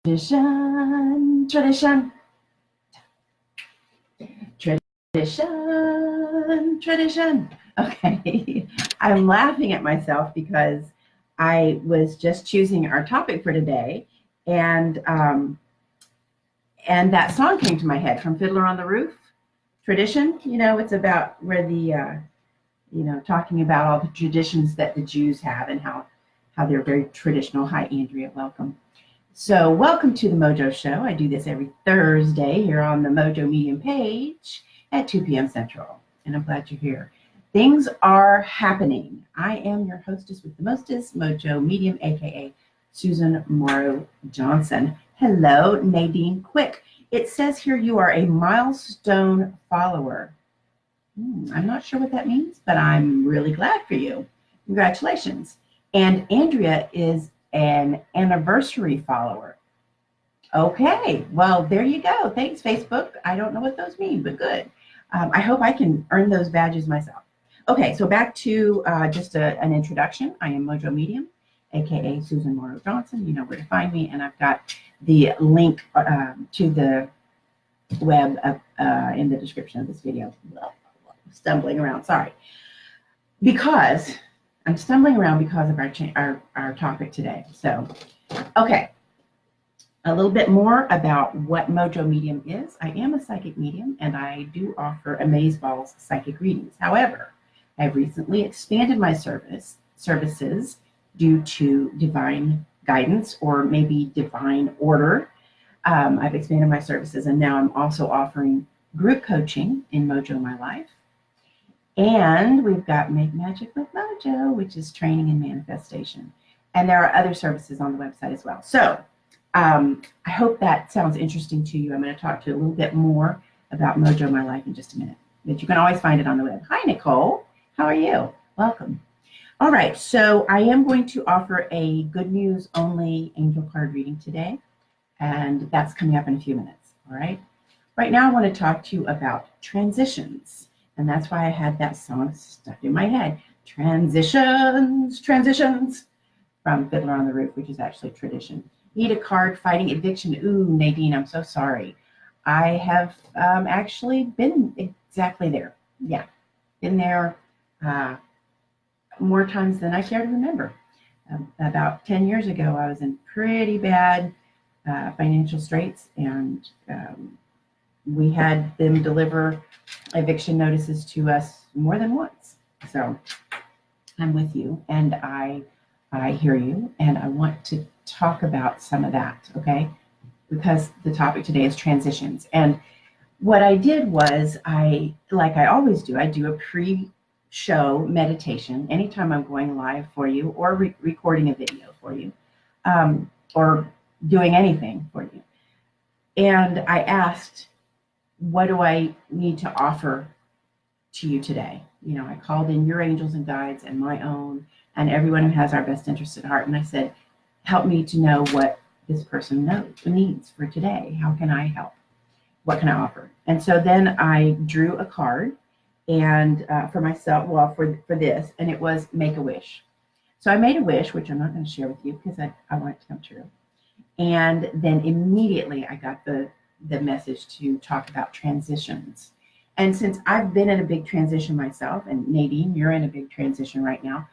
Tradition, tradition, tradition, tradition. Okay, I'm laughing at myself because I was just choosing our topic for today, and that song came to my head from Fiddler on the Roof. Tradition, it's about where talking about all the traditions that the Jews have and how they're very traditional. Hi, Andrea, welcome. So welcome to the MoJo Show. I do this every Thursday here on the MoJo Medium page at 2 p.m. Central, and I'm glad you're here. Things are happening. I am your hostess with the mostest, MoJo Medium, aka Susan Morrow Johnson. Hello, Nadine Quick. It says here you are a milestone follower. I'm not sure what that means, but I'm really glad for you. Congratulations. And Andrea is an anniversary follower. Okay, well, there you go. Thanks, Facebook. I don't know what those mean, but good. I hope I can earn those badges myself. Okay, so back to just an introduction. I am MoJo Medium, aka Susan Morrow Johnson. You know where to find me, and I've got the link to the web in the description of this video. Stumbling around, sorry. Because I'm stumbling around because of our topic today. So, okay, a little bit more about what MoJo Medium is. I am a psychic medium, and I do offer Amazeballs psychic readings. However, I've recently expanded my services due to divine guidance or maybe divine order. I've expanded my services, and now I'm also offering group coaching in MoJo My Life. And we've got Make Magic with MoJo, which is training and manifestation. And there are other services on the website as well. So I hope that sounds interesting to you. I'm going to talk to you a little bit more about MoJo My Life in just a minute. But you can always find it on the web. Hi, Nicole. How are you? Welcome. All right. So I am going to offer a good news only angel card reading today. And that's coming up in a few minutes. All right. Right now, I want to talk to you about transitions. And that's why I had that song stuck in my head. Transitions, transitions, from Fiddler on the Roof, which is actually tradition. Need a card fighting eviction. Ooh, Nadine, I'm so sorry. I have actually been exactly there. Yeah, been there more times than I care to remember. About 10 years ago, I was in pretty bad financial straits, and we had them deliver eviction notices to us more than once. So I'm with you, and I hear you, and I want to talk about some of that, okay? Because the topic today is transitions. And what I did was like I always do, I do a pre-show meditation anytime I'm going live for you or recording a video for you or doing anything for you. And I asked, what do I need to offer to you today? I called in your angels and guides and my own and everyone who has our best interest at heart. And I said, help me to know what this person needs for today. How can I help? What can I offer? And so then I drew a card and for myself, well, for this, and it was make a wish. So I made a wish, which I'm not going to share with you because I want it to come true. And then immediately I got the message to talk about transitions. And since I've been in a big transition myself, and Nadine, you're in a big transition right now.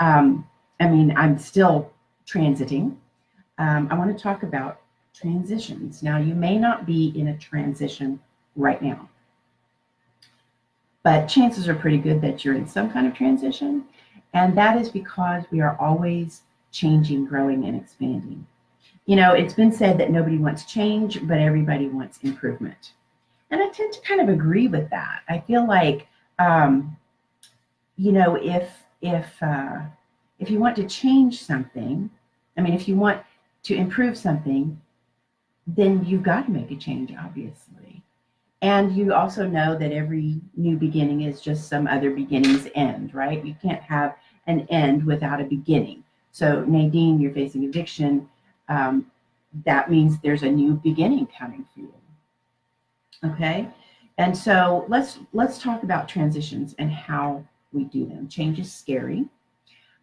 I'm still transiting. I want to talk about transitions. Now, you may not be in a transition right now, but chances are pretty good that you're in some kind of transition. And that is because we are always changing, growing, and expanding. It's been said that nobody wants change, but everybody wants improvement. And I tend to kind of agree with that. I feel like, if you want to change something, if you want to improve something, then you've got to make a change, obviously. And you also know that every new beginning is just some other beginning's end, right? You can't have an end without a beginning. So Nadine, you're facing eviction. That means there's a new beginning coming for you. Okay, and so let's talk about transitions and how we do them. Change is scary.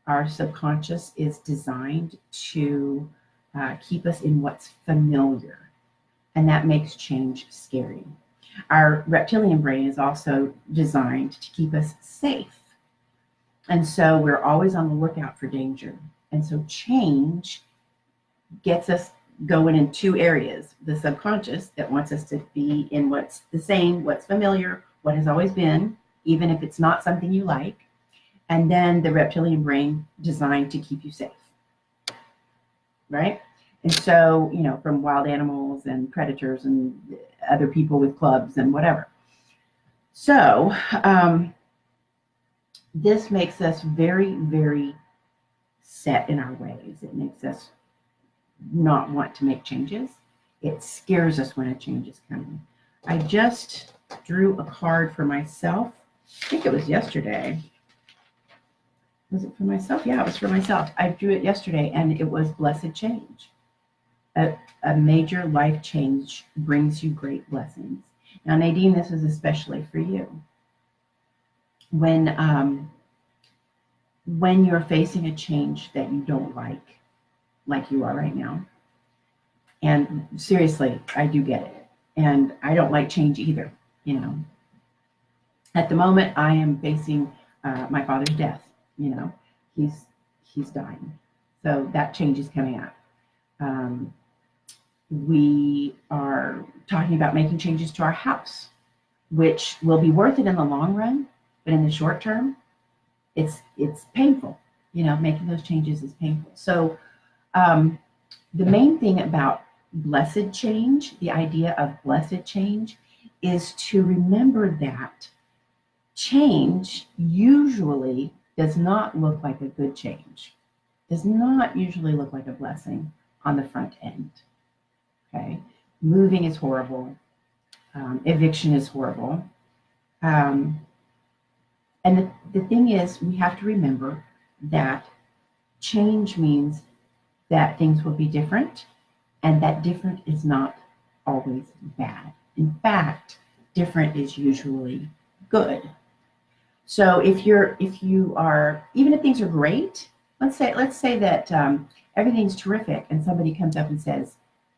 Our subconscious is designed to keep us in what's familiar, and that makes change scary. Our reptilian brain is also designed to keep us safe. And so we're always on the lookout for danger. And so change gets us going in two areas: the subconscious, that wants us to be in what's the same, what's familiar, what has always been, even if it's not something you like. And then the reptilian brain, designed to keep you safe, right? And so, from wild animals and predators and other people with clubs and whatever. So this makes us very, very set in our ways. It makes us not want to make changes. It scares us when a change is coming. I just drew a card for myself. I think it was yesterday. Was it for myself? Yeah, it was for myself. I drew it yesterday, and it was blessed change. A major life change brings you great blessings. Now, Nadine, this is especially for you. When you're facing a change that you don't like you are right now, and seriously, I do get it. And I don't like change either, At the moment, I am facing my father's death. He's dying. So that change is coming up. We are talking about making changes to our house, which will be worth it in the long run, but in the short term, it's painful. Making those changes is painful. So the main thing about blessed change, the idea of blessed change, is to remember that change usually does not look like a good change, does not usually look like a blessing on the front end. Okay, moving is horrible. Eviction is horrible. And the thing is, we have to remember that change means that things will be different, and that different is not always bad. In fact, different is usually good. So if you are, even if things are great, let's say that everything's terrific, and somebody comes up and says,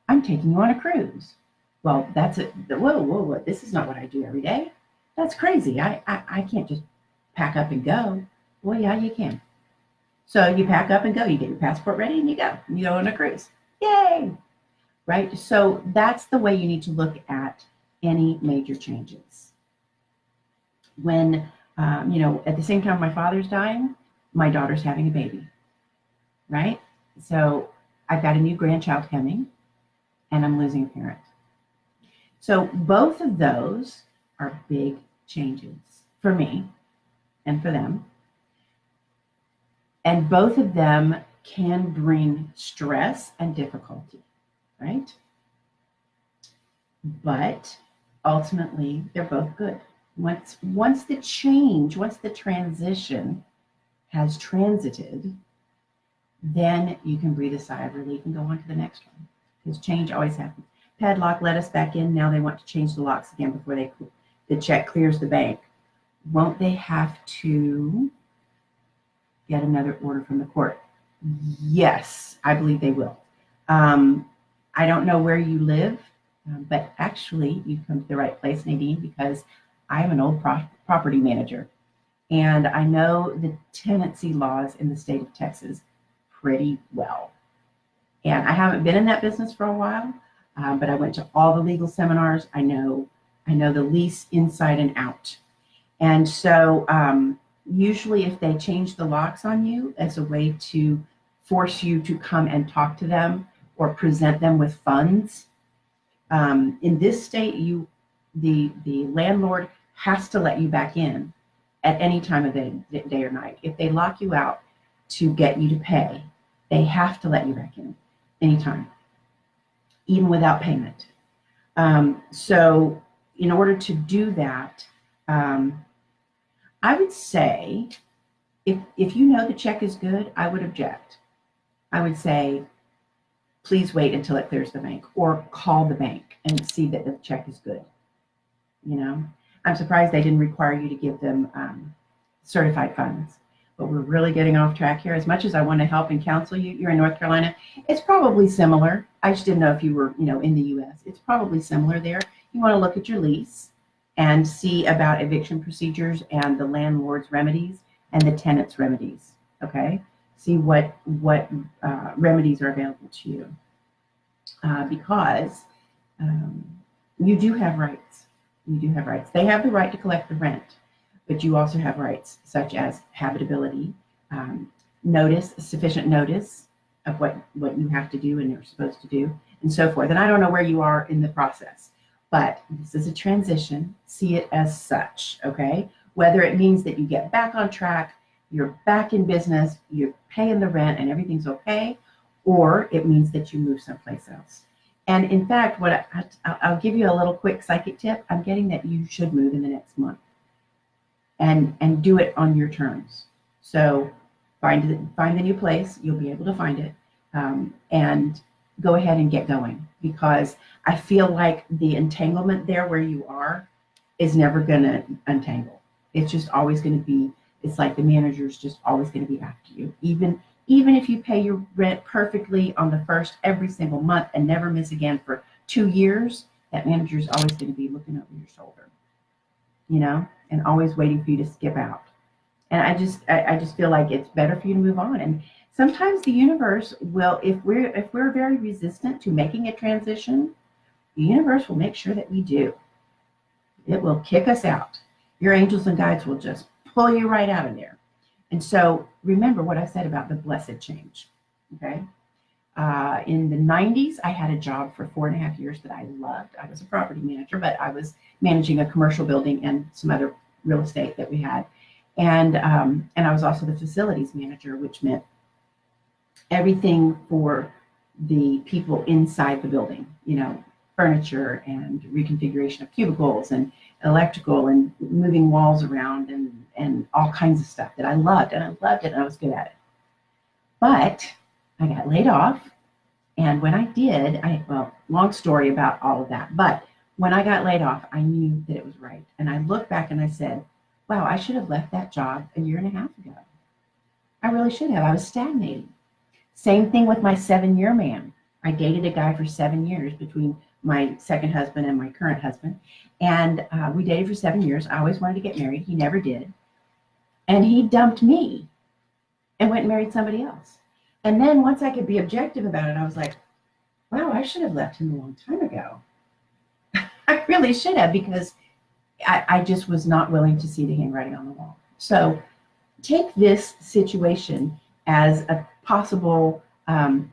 "I'm taking you on a cruise." Well, that's it. Whoa! This is not what I do every day. That's crazy. I can't just pack up and go. Well, yeah, you can. So you pack up and go. You get your passport ready, and you go. You go on a cruise. Yay! Right? So that's the way you need to look at any major changes. When, at the same time my father's dying, my daughter's having a baby, right? So I've got a new grandchild coming, and I'm losing a parent. So both of those are big changes for me and for them. And both of them can bring stress and difficulty, right? But ultimately, they're both good. Once the transition has transited, then you can breathe a sigh of relief and go on to the next one. Because change always happens. Padlock let us back in. Now they want to change the locks again before the check clears the bank. Won't they have to get another order from the court? Yes, I believe they will. I don't know where you live, but actually you've come to the right place, Nadine, because I am an old property manager, and I know the tenancy laws in the state of Texas pretty well. And I haven't been in that business for a while, but I went to all the legal seminars. I know the lease inside and out. And so usually if they change the locks on you as a way to force you to come and talk to them or present them with funds, in this state, the landlord has to let you back in at any time of the day or night. If they lock you out to get you to pay, they have to let you back in anytime, even without payment. So in order to do that, I would say if you know the check is good, I would object. I would say, please wait until it clears the bank, or call the bank and see that the check is good. I'm surprised they didn't require you to give them certified funds. but we're really getting off track here. As much as I want to help and counsel you, you're in North Carolina. It's probably similar. I just didn't know if you were, in the U.S. It's probably similar there. You want to look at your lease and see about eviction procedures and the landlord's remedies and the tenant's remedies. Okay, see what remedies are available to you, because you do have rights. You do have rights. They have the right to collect the rent, but you also have rights such as habitability, notice, sufficient notice of what you have to do and you're supposed to do, and so forth. And I don't know where you are in the process, but this is a transition. See it as such, okay? Whether it means that you get back on track, you're back in business, you're paying the rent and everything's okay, or it means that you move someplace else. And in fact, I'll give you a little quick psychic tip. I'm getting that you should move in the next month and do it on your terms. So find the new place. You'll be able to find it, and go ahead and get going, because I feel like the entanglement there where you are is never going to untangle. It's just always going to be, it's like the manager's just always going to be after you. Even if you pay your rent perfectly on the first every single month and never miss again for 2 years, that manager's always going to be looking over your shoulder, and always waiting for you to skip out. And I just feel like it's better for you to move on. And sometimes the universe will, if we're very resistant to making a transition, the universe will make sure that we do. It will kick us out. Your angels and guides will just pull you right out of there. And so remember what I said about the blessed change, okay? In the 90s, I had a job for 4.5 years that I loved. I was a property manager, but I was managing a commercial building and some other real estate that we had. And I was also the facilities manager, which meant everything for the people inside the building, furniture and reconfiguration of cubicles and electrical and moving walls around and all kinds of stuff that I loved. And I loved it and I was good at it. But I got laid off. And when I did, long story about all of that. But when I got laid off, I knew that it was right. And I looked back and I said, wow, I should have left that job 1.5 years ago. I really should have. I was stagnating. Same thing with my 7-year man. I dated a guy for 7 years between my second husband and my current husband. And we dated for 7 years. I always wanted to get married. He never did. And he dumped me and went and married somebody else. And then once I could be objective about it, I was like, wow, I should have left him a long time ago. I really should have, because I just was not willing to see the handwriting on the wall. So take this situation as a possible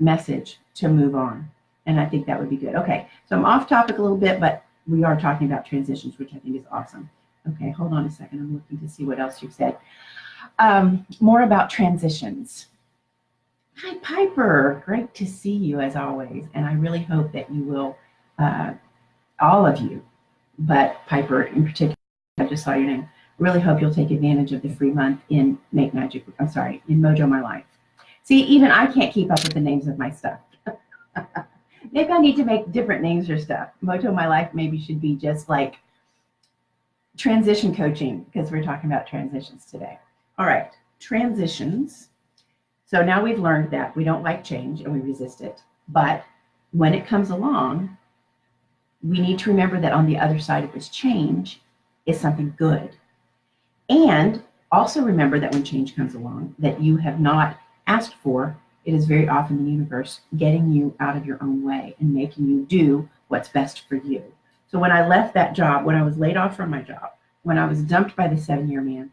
message to move on. And I think that would be good. Okay, so I'm off topic a little bit, but we are talking about transitions, which I think is awesome. Okay, hold on a second. I'm looking to see what else you've said. More about transitions. Hi, Piper. Great to see you as always. And I really hope that you will, all of you, but Piper in particular, I just saw your name, really hope you'll take advantage of the free month in in MoJo My Life. See, even I can't keep up with the names of my stuff. Maybe I need to make different names for stuff. MoJo My Life maybe should be just like transition coaching, because we're talking about transitions today. All right, transitions. So now we've learned that we don't like change and we resist it. But when it comes along, we need to remember that on the other side of this change is something good. And also remember that when change comes along that you have not asked for, it is very often the universe getting you out of your own way and making you do what's best for you. So when I left that job, when I was laid off from my job, when I was dumped by the 7-year man,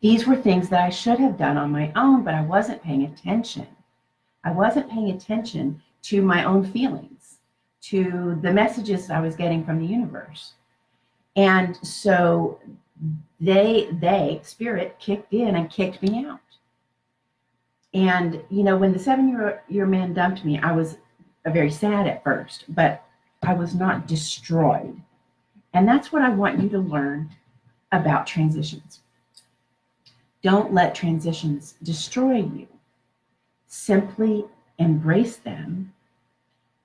these were things that I should have done on my own, but I wasn't paying attention. I wasn't paying attention to my own feelings, to the messages I was getting from the universe. And so spirit kicked in and kicked me out. And, when the 7-year man dumped me, I was very sad at first, but I was not destroyed. And that's what I want you to learn about transitions. Don't let transitions destroy you. Simply embrace them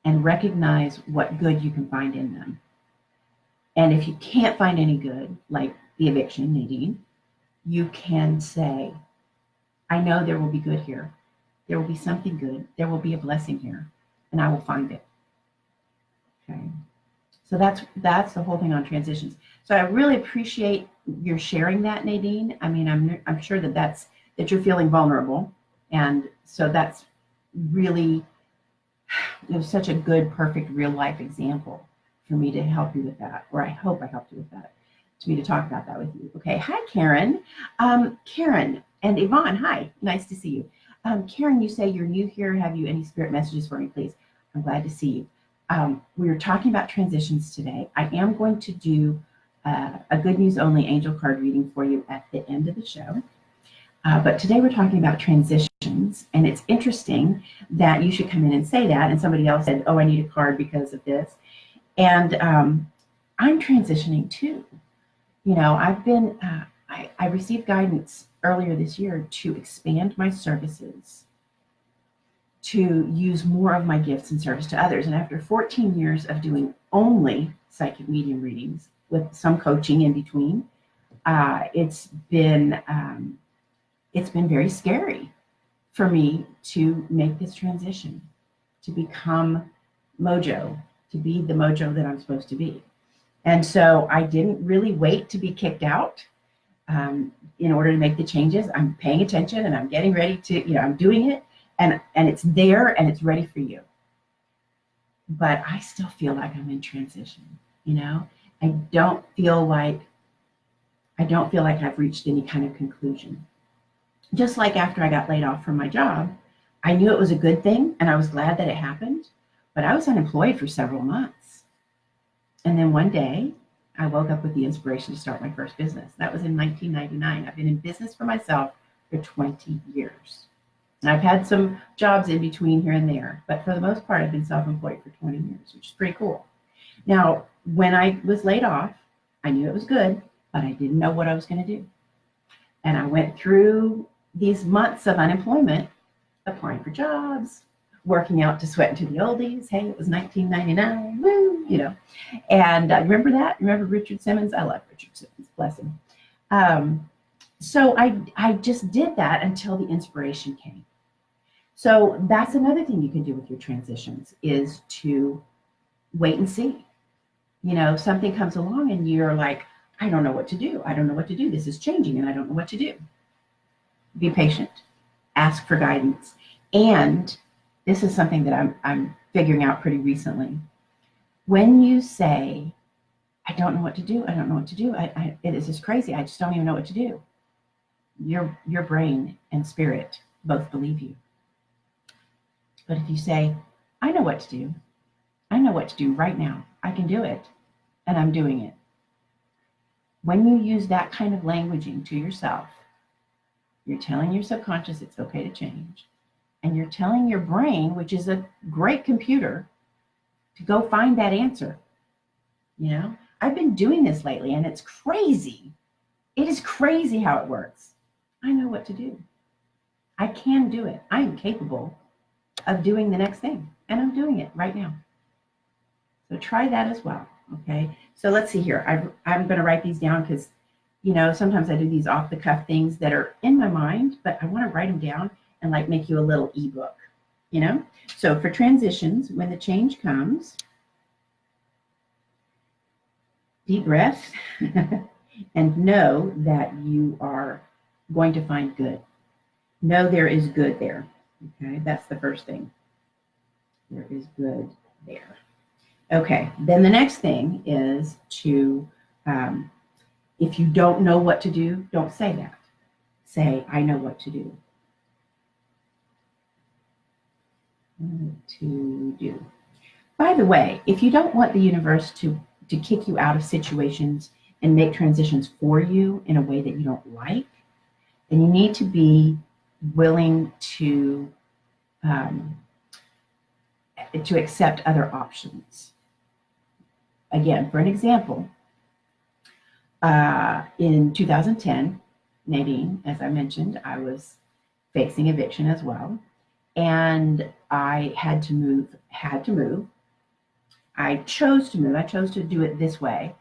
and recognize what good you can find in them. And if you can't find any good, like the eviction, Nadine, you can say, I know there will be good here. There will be something good. There will be a blessing here, and I will find it. Okay. So that's the whole thing on transitions. So I really appreciate your sharing that, Nadine. I mean, I'm sure that you're feeling vulnerable, and so that's really, such a good, perfect, real life example for me to help you with that, or I hope I helped you with that, to me to talk about that with you. Okay. Hi, Karen. Karen and Yvonne. Hi. Nice to see you. Karen, you say you're new here. Have you any spirit messages for me, please? I'm glad to see you. We were talking about transitions today. I am going to do a good news only angel card reading for you at the end of the show. But today we're talking about transitions, and it's interesting that you should come in and say that, and somebody else said, oh, I need a card because of this. And I'm transitioning too. I've been, I received guidance earlier this year to expand my services, to use more of my gifts in service to others. And after 14 years of doing only psychic medium readings with some coaching in between, it's been very scary for me to make this transition, to become MoJo, to be the MoJo that I'm supposed to be. And so I didn't really wait to be kicked out in order to make the changes. I'm paying attention and I'm getting ready to, I'm doing it. And it's there and it's ready for you. But I still feel like I'm in transition, I don't feel like I've reached any kind of conclusion. Just like after I got laid off from my job, I knew it was a good thing and I was glad that it happened, but I was unemployed for several months. And then one day I woke up with the inspiration to start my first business. That was in 1999. I've been in business for myself for 20 years. And I've had some jobs in between here and there, but for the most part, I've been self-employed for 20 years, which is pretty cool. Now, when I was laid off, I knew it was good, but I didn't know what I was going to do. And I went through these months of unemployment, applying for jobs, working out to sweat into the oldies. Hey, it was 1999, woo, And remember that? Remember Richard Simmons? I love Richard Simmons, bless him. So I just did that until the inspiration came. So that's another thing you can do with your transitions, is to wait and see. Something comes along and you're like, I don't know what to do. I don't know what to do. This is changing and I don't know what to do. Be patient. Ask for guidance. And this is something that I'm figuring out pretty recently. When you say, I don't know what to do, I don't know what to do, it is just crazy, I just don't even know what to do, your brain and spirit both believe you. But if you say, I know what to do, I know what to do right now, I can do it, and I'm doing it. When you use that kind of languaging to yourself, you're telling your subconscious it's okay to change. And you're telling your brain, which is a great computer, to go find that answer. I've been doing this lately and it's crazy. It is crazy how it works. I know what to do. I can do it. I am capable of doing the next thing, and I'm doing it right now. So try that as well. Okay. So let's see here. I'm going to write these down because, sometimes I do these off the cuff things that are in my mind, but I want to write them down and make you a little ebook, So for transitions, when the change comes, deep breath and know that you are going to find good. Know there is good there. Okay, that's the first thing. There is good there. Okay, then the next thing is to, if you don't know what to do, don't say that. Say, I know what to do. To do. By the way, if you don't want the universe to kick you out of situations and make transitions for you in a way that you don't like, then you need to be willing to accept other options. Again, for an example, in 2010, Nadine, as I mentioned, I was facing eviction as well, and I had to move. I chose to move. I chose to do it this way.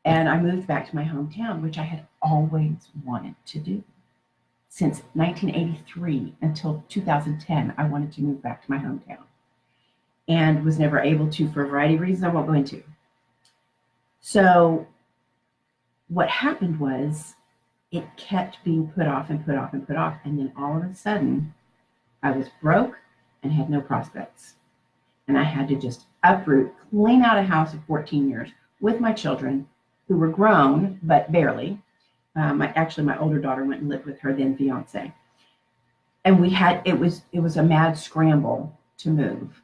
And I moved back to my hometown, which I had always wanted to do. Since 1983 until 2010, I wanted to move back to my hometown and was never able to for a variety of reasons I won't go into. So what happened was it kept being put off and put off and put off. And then all of a sudden, I was broke and had no prospects. And I had to just uproot, clean out a house of 14 years with my children who were grown, but barely. My older daughter went and lived with her then fiance. And it was a mad scramble to move,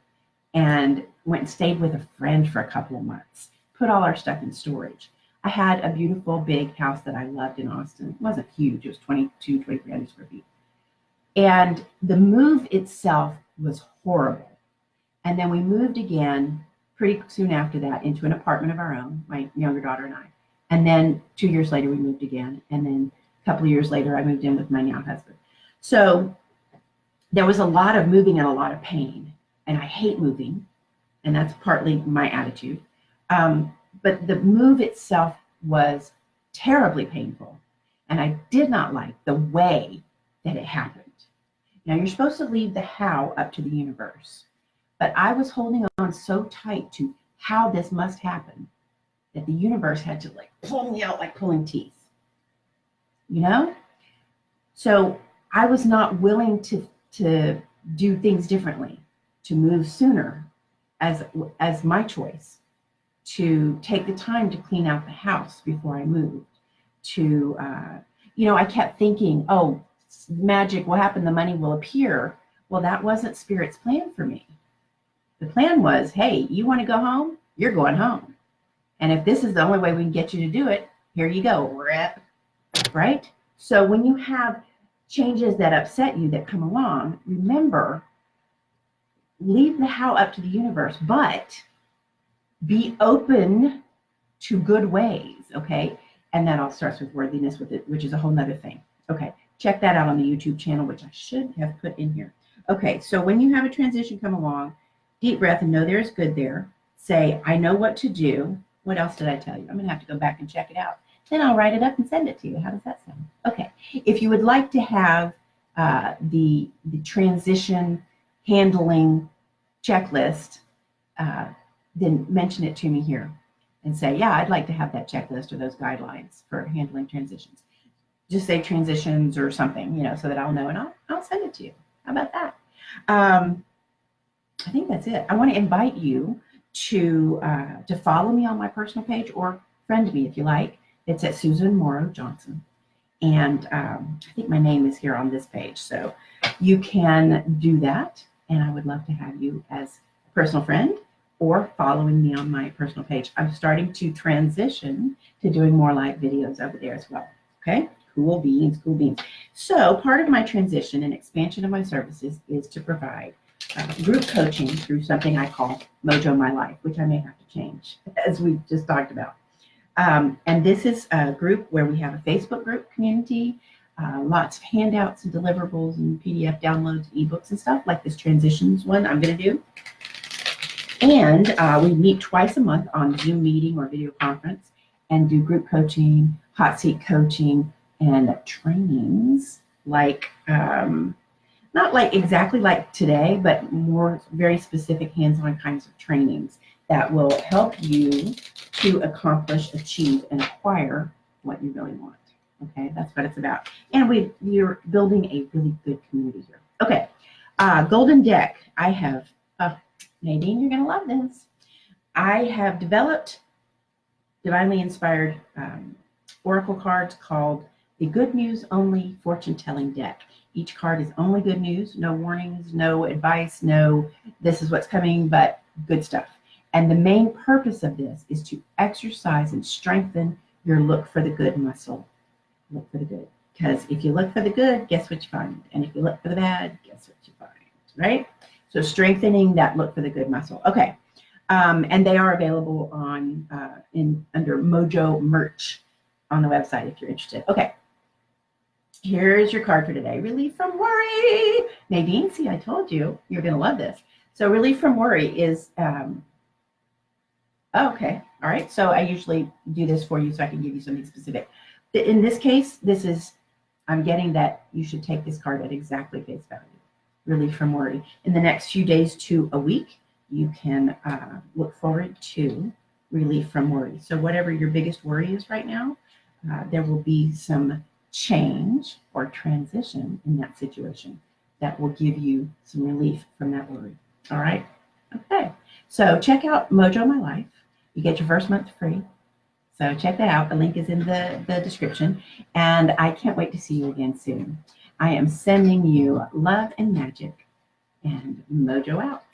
and went and stayed with a friend for a couple of months, put all our stuff in storage. I had a beautiful big house that I loved in Austin. It wasn't huge. It was 2,300 square feet. And the move itself was horrible. And then we moved again pretty soon after that into an apartment of our own, my younger daughter and I. And then 2 years later, we moved again. And then a couple of years later, I moved in with my now husband. So there was a lot of moving and a lot of pain. And I hate moving. And that's partly my attitude. But the move itself was terribly painful. And I did not like the way that it happened. Now, you're supposed to leave the how up to the universe. But I was holding on so tight to how this must happen that the universe had to pull me out like pulling teeth. So I was not willing to do things differently, to move sooner as my choice, to take the time to clean out the house before I moved, I kept thinking, oh, magic will happen, the money will appear. Well, that wasn't Spirit's plan for me. The plan was, hey, you want to go home? You're going home. And if this is the only way we can get you to do it, here you go, right? So when you have changes that upset you that come along, remember, leave the how up to the universe, but be open to good ways, okay? And that all starts with worthiness, which is a whole nother thing. Okay, check that out on the YouTube channel, which I should have put in here. Okay, so when you have a transition come along, deep breath and know there's good there. Say, I know what to do. What else did I tell you? I'm going to have to go back and check it out. Then I'll write it up and send it to you. How does that sound? Okay, if you would like to have the transition handling checklist, then mention it to me here and say, yeah, I'd like to have that checklist or those guidelines for handling transitions. Just say transitions or something, so that I'll know, and I'll send it to you. How about that? I think that's it. I want to invite you to follow me on my personal page or friend me if you like. It's at Susan Morrow Johnson. And I think my name is here on this page. So you can do that. And I would love to have you as a personal friend or following me on my personal page. I'm starting to transition to doing more live videos over there as well. Okay? Cool beans, cool beans. So part of my transition and expansion of my services is to provide group coaching through something I call MoJo My Life, which I may have to change, as we just talked about. And this is a group where we have a Facebook group community, lots of handouts and deliverables and PDF downloads, ebooks and stuff like this transitions one I'm going to do. And we meet twice a month on Zoom meeting or video conference and do group coaching, hot seat coaching, and trainings like, not like exactly like today, but more very specific hands-on kinds of trainings that will help you to accomplish, achieve, and acquire what you really want. Okay, that's what it's about. And we're building a really good community here. Okay, Golden Deck. I have, Nadine, you're going to love this. I have developed divinely inspired oracle cards called the Good News Only Fortune Telling Deck. Each card is only good news, no warnings, no advice, no this is what's coming, but good stuff. And the main purpose of this is to exercise and strengthen your look for the good muscle. Look for the good. Because if you look for the good, guess what you find? And if you look for the bad, guess what you find, right? So strengthening that look for the good muscle. Okay. And they are available on under MoJo merch on the website if you're interested. Okay. Here's your card for today. Relief from worry. Nadine, see, I told you, you're going to love this. So relief from worry is, okay, All right, so I usually do this for you so I can give you something specific. In this case, I'm getting that you should take this card at exactly face value. Relief from worry. In the next few days to a week, you can look forward to relief from worry. So whatever your biggest worry is right now, there will be some change or transition in that situation that will give you some relief from that worry. All right? Okay. So check out MoJo My Life. You get your first month free. So check that out. The link is in the description. And I can't wait to see you again soon. I am sending you love and magic, and MoJo out.